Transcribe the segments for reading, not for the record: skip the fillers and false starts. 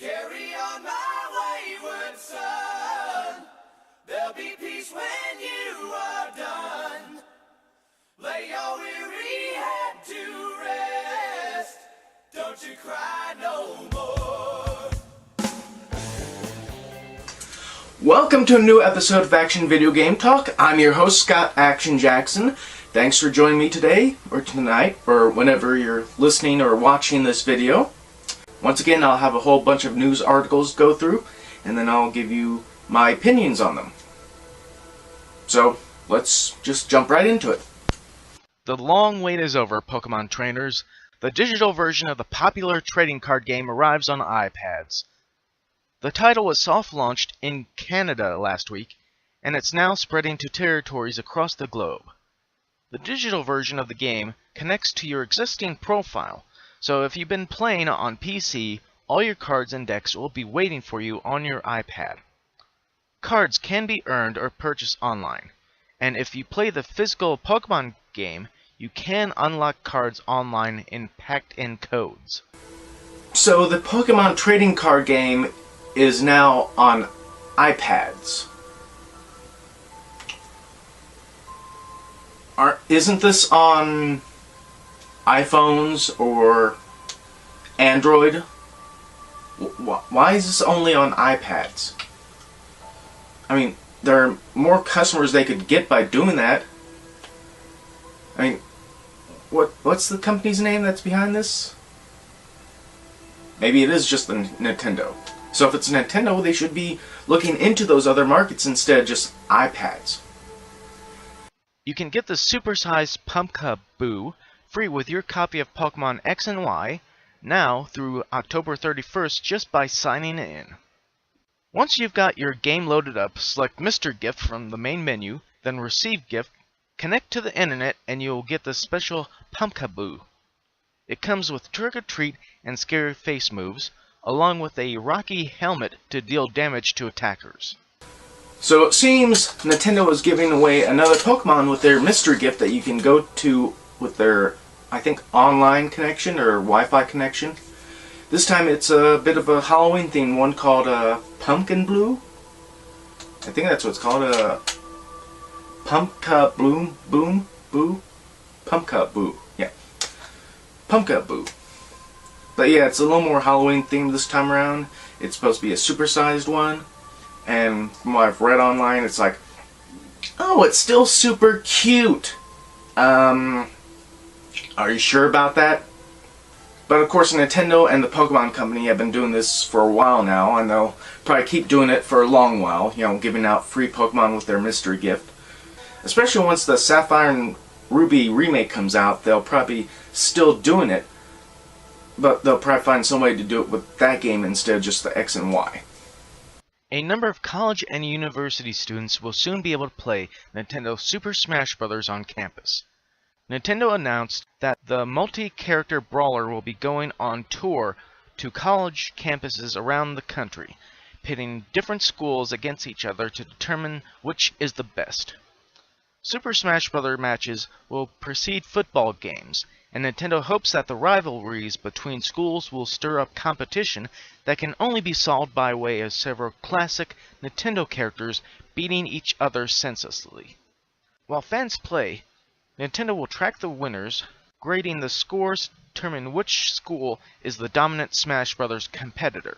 Carry on my wayward son. There'll be peace when you are done. Lay your weary head to rest. Don't you cry no more. Welcome to a new episode of Action Video Game Talk. I'm your host, Scott Action Jackson. Thanks for joining me today, or tonight, or whenever you're listening or watching this video. Once again, I'll have a whole bunch of news articles to go through, and then I'll give you my opinions on them. So, let's just jump right into it. The long wait is over, Pokemon trainers. The digital version of the popular trading card game arrives on iPads. The title was soft-launched in Canada last week, and it's now spreading to territories across the globe. The digital version of the game connects to your existing profile, so if you've been playing on PC, all your cards and decks will be waiting for you on your iPad. Cards can be earned or purchased online, and if you play the physical Pokemon game, you can unlock cards online in packed-in codes. So, the Pokemon trading card game is now on iPads. Isn't this on iPhones or Android? Why is this only on iPads? I mean, there are more customers they could get by doing that. I mean, what's the company's name that's behind this? Maybe it is just the Nintendo. So if it's Nintendo, they should be looking into those other markets instead of just iPads. You can get the supersized Pumpkaboo free with your copy of Pokemon X and Y now through October 31st just by signing in. Once you've got your game loaded up, select Mr. Gift from the main menu, then Receive Gift, connect to the internet, and you'll get the special Pumpkaboo. It comes with trick-or-treat and scary face moves, along with a rocky helmet to deal damage to attackers. So it seems Nintendo is giving away another Pokemon with their mystery gift that you can go to with their, I think, online connection or Wi-Fi connection. This time it's a bit of a Halloween themed one called Pumpkaboo. I think that's what it's called. Pumpkaboo. Pumpkaboo. Yeah. Pumpkaboo. But yeah, it's a little more Halloween themed this time around. It's supposed to be a supersized one. And from what I've read online, it's like, oh, it's still super cute. Are you sure about that? But of course, Nintendo and the Pokemon Company have been doing this for a while now, and they'll probably keep doing it for a long while, you know, giving out free Pokemon with their mystery gift. Especially once the Sapphire and Ruby remake comes out, they'll probably still doing it, but they'll probably find some way to do it with that game instead of just the X and Y. A number of college and university students will soon be able to play Nintendo Super Smash Bros. On campus. Nintendo announced that the multi-character brawler will be going on tour to college campuses around the country, pitting different schools against each other to determine which is the best. Super Smash Bros. Matches will precede football games, and Nintendo hopes that the rivalries between schools will stir up competition that can only be solved by way of several classic Nintendo characters beating each other senselessly. While fans play, Nintendo will track the winners, grading the scores to determine which school is the dominant Smash Bros. Competitor.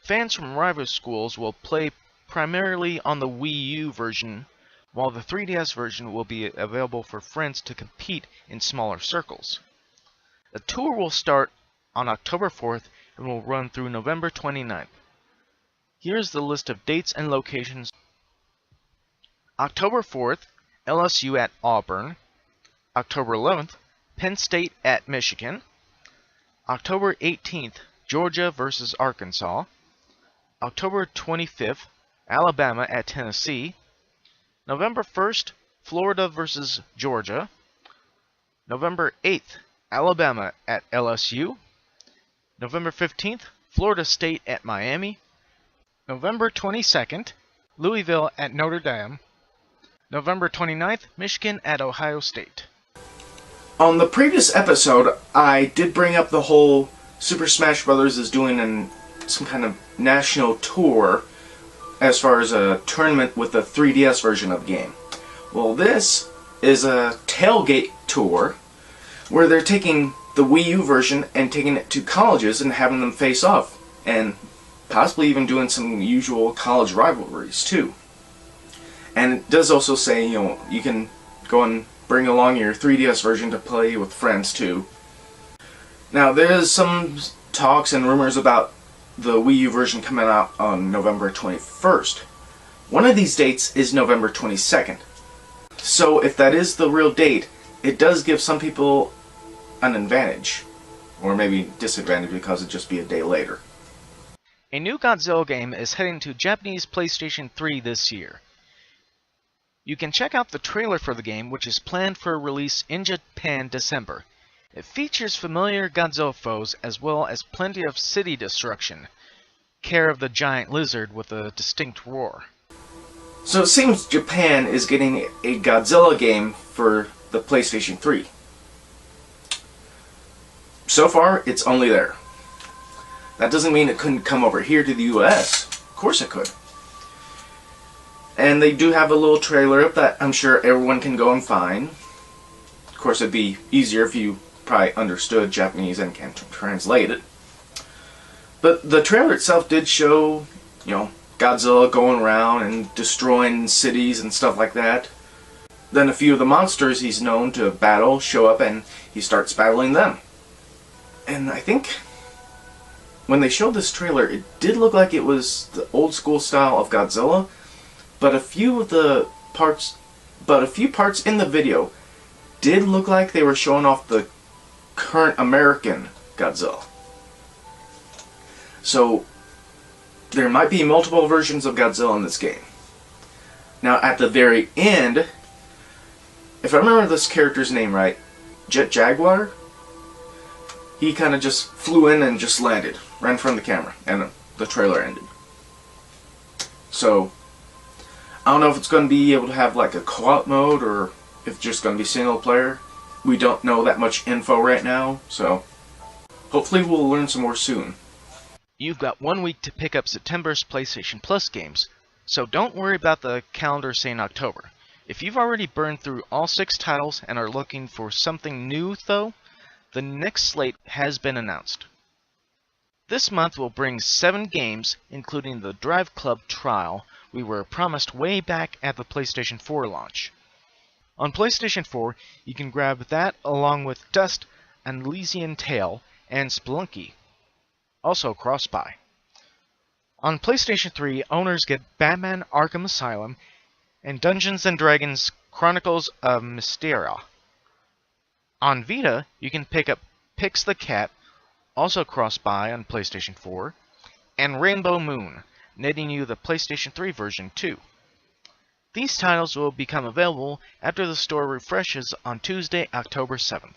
Fans from rival schools will play primarily on the Wii U version, while the 3DS version will be available for friends to compete in smaller circles. The tour will start on October 4th and will run through November 29th. Here's the list of dates and locations. October 4th, LSU at Auburn. October 11th, Penn State at Michigan. October 18th, Georgia versus Arkansas. October 25th, Alabama at Tennessee. November 1st, Florida versus Georgia. November 8th, Alabama at LSU. November 15th, Florida State at Miami. November 22nd, Louisville at Notre Dame. November 29th, Michigan at Ohio State. On the previous episode, I did bring up the whole Super Smash Bros. Is doing an some kind of national tour as far as a tournament with the 3DS version of the game. Well, this is a Tailgate tour where they're taking the Wii U version and taking it to colleges and having them face off, and possibly even doing some usual college rivalries too. And it does also say, you know, you can go and bring along your 3DS version to play with friends too. Now, there's some talks and rumors about the Wii U version coming out on November 21st. One of these dates is November 22nd. So if that is the real date, it does give some people an advantage, or maybe disadvantage because it'd just be a day later. A new Godzilla game is heading to Japanese PlayStation 3 this year. You can check out the trailer for the game, which is planned for release in Japan December. It features familiar Godzilla foes as well as plenty of city destruction, care of the giant lizard with a distinct roar. So it seems Japan is getting a Godzilla game for the PlayStation 3. So far, it's only there. That doesn't mean it couldn't come over here to the US. Of course it could. And they do have a little trailer up that I'm sure everyone can go and find. Of course, it'd be easier if you probably understood Japanese and can translate it. But the trailer itself did show, you know, Godzilla going around and destroying cities and stuff like that. Then a few of the monsters he's known to battle show up and he starts battling them. And I think when they showed this trailer, it did look like it was the old school style of Godzilla, but a few parts in the video did look like they were showing off the current American Godzilla. So there might be multiple versions of Godzilla in this game. Now at the very end, if I remember this character's name right, Jet Jaguar, he kind of just flew in and just landed right in front of the camera, and the trailer ended. So I don't know if it's going to be able to have like a co-op mode or if it's just going to be single player. We don't know that much info right now, so hopefully we'll learn some more soon. You've got 1 week to pick up September's PlayStation Plus games, so don't worry about the calendar saying October. If you've already burned through all 6 titles and are looking for something new though, the next slate has been announced. This month will bring 7 games, including the Drive Club trial we were promised way back at the PlayStation 4 launch. On PlayStation 4, you can grab that along with Dust, An Elysian Tale, and Spelunky, also cross-buy. On PlayStation 3, owners get Batman Arkham Asylum and Dungeons & Dragons Chronicles of Mysteria. On Vita, you can pick up Pix the Cat, also cross-buy on PlayStation 4, and Rainbow Moon, netting you the PlayStation 3 version too. These titles will become available after the store refreshes on Tuesday, October 7th.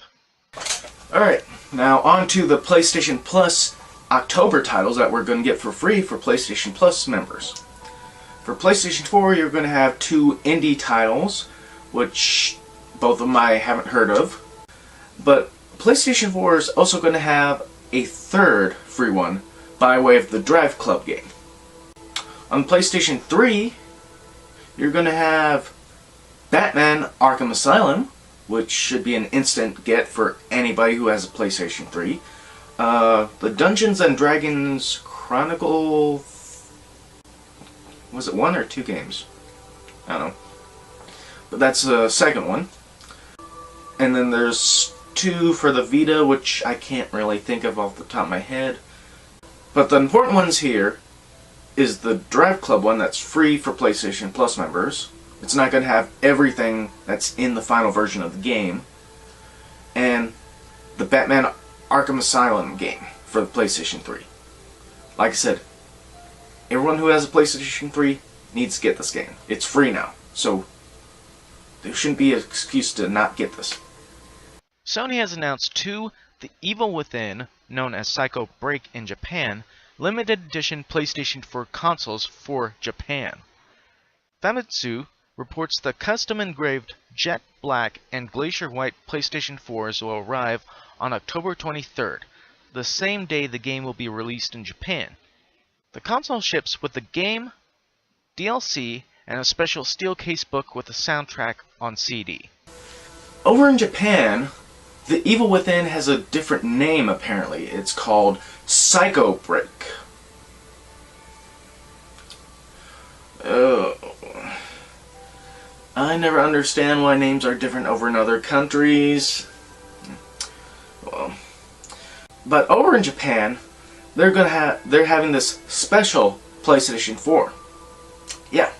Alright, now on to the PlayStation Plus October titles that we're going to get for free for PlayStation Plus members. For PlayStation 4, you're going to have 2 indie titles, which both of them I haven't heard of. But PlayStation 4 is also going to have a 3rd free one by way of the Drive Club game. On PlayStation 3, you're going to have Batman Arkham Asylum, which should be an instant get for anybody who has a PlayStation 3. The Dungeons & Dragons Chronicle... Was it 1 or 2 games? I don't know. But that's the second one. And then there's 2 for the Vita, which I can't really think of off the top of my head. But the important ones here is the Drive Club one that's free for PlayStation Plus members. It's not going to have everything that's in the final version of the game. And the Batman Arkham Asylum game for the PlayStation 3. Like I said, everyone who has a PlayStation 3 needs to get this game. It's free now, so there shouldn't be an excuse to not get this. Sony has announced 2 The Evil Within, known as Psycho Break in Japan, limited edition PlayStation 4 consoles for Japan. Famitsu reports the custom engraved Jet Black and Glacier White PlayStation 4s will arrive on October 23rd, the same day the game will be released in Japan. The console ships with the game, DLC, and a special steel case book with the soundtrack on CD. Over in Japan, The Evil Within has a different name apparently. It's called Psycho Break. Oh. I never understand why names are different over in other countries. Well, but over in Japan, they're having this special PlayStation 4. Yeah,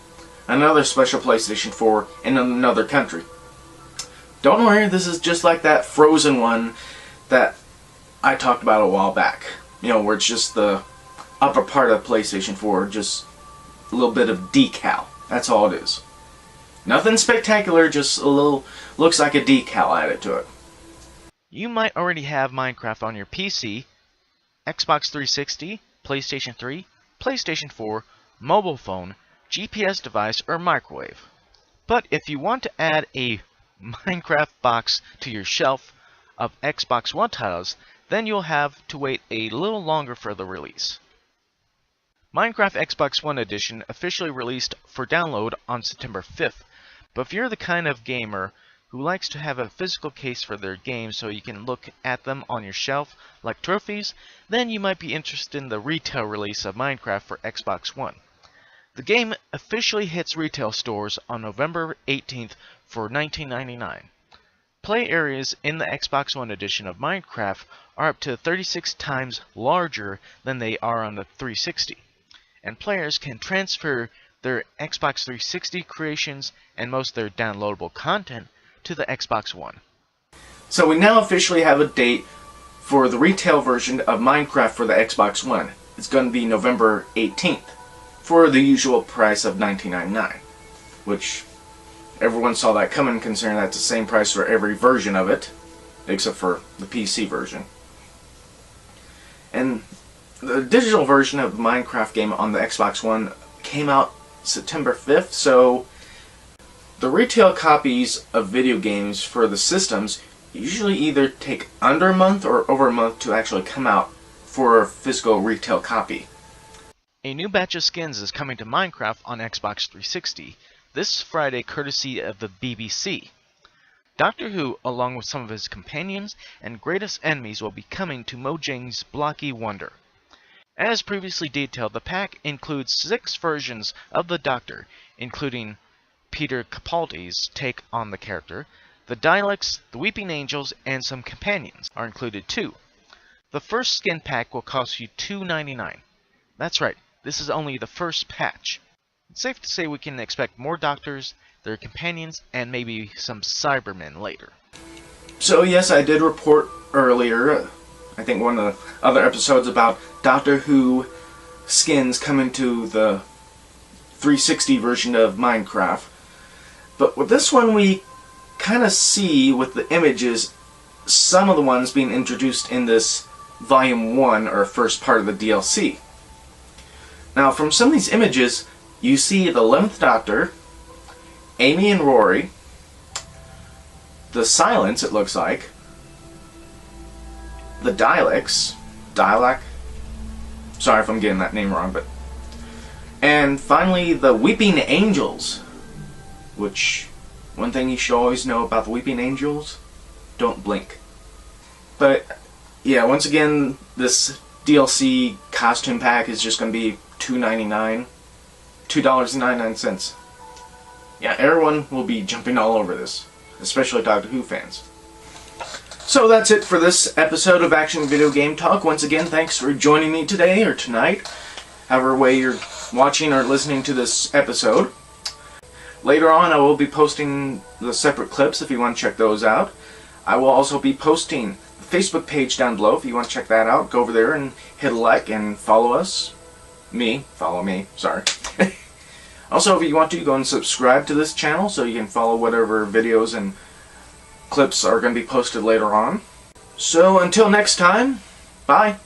another special PlayStation 4 in another country. Don't worry, this is just like that Frozen one that I talked about a while back. You know, where it's just the upper part of the PlayStation 4, just a little bit of decal. That's all it is. Nothing spectacular, just a little, looks like a decal added to it. You might already have Minecraft on your PC, Xbox 360, PlayStation 3, PlayStation 4, mobile phone, GPS device, or microwave. But if you want to add a Minecraft box to your shelf of Xbox One titles, then you'll have to wait a little longer for the release. Minecraft Xbox One Edition officially released for download on September 5th, but if you're the kind of gamer who likes to have a physical case for their games so you can look at them on your shelf like trophies, then you might be interested in the retail release of Minecraft for Xbox One. The game officially hits retail stores on November 18th for $19.99. Play areas in the Xbox One edition of Minecraft are up to 36 times larger than they are on the 360, and players can transfer their Xbox 360 creations and most of their downloadable content to the Xbox One. So we now officially have a date for the retail version of Minecraft for the Xbox One. It's going to be November 18th for the usual price of $19.99, which everyone saw that coming considering that's the same price for every version of it, except for the PC version. And the digital version of the Minecraft game on the Xbox One came out September 5th, so the retail copies of video games for the systems usually either take under a month or over a month to actually come out for a physical retail copy. A new batch of skins is coming to Minecraft on Xbox 360 this Friday courtesy of the BBC. Doctor Who, along with some of his companions and greatest enemies, will be coming to Mojang's Blocky Wonder. As previously detailed, the pack includes 6 versions of the Doctor, including Peter Capaldi's take on the character. The Daleks, the Weeping Angels, and some companions are included too. The first skin pack will cost you $2.99. That's right, this is only the first patch. It's safe to say we can expect more Doctors, their companions, and maybe some Cybermen later. So yes, I did report earlier, I think one of the other episodes, about Doctor Who skins coming to the 360 version of Minecraft. But with this one, we kind of see with the images some of the ones being introduced in this Volume 1 or first part of the DLC. Now, from some of these images, you see the 11th Doctor, Amy and Rory, the Silence, it looks like, the Daleks, sorry if I'm getting that name wrong, and finally the Weeping Angels, which, one thing you should always know about the Weeping Angels, don't blink. But yeah, once again, this DLC costume pack is just going to be $2.99, $2.99. Yeah, everyone will be jumping all over this, especially Doctor Who fans. So that's it for this episode of Action Video Game Talk. Once again, thanks for joining me today or tonight, however way you're watching or listening to this episode. Later on, I will be posting the separate clips if you want to check those out. I will also be posting the Facebook page down below if you want to check that out. Go over there and hit a like and follow us. Follow me, sorry. Also, if you want to, go and subscribe to this channel so you can follow whatever videos and clips are going to be posted later on. So until next time, bye.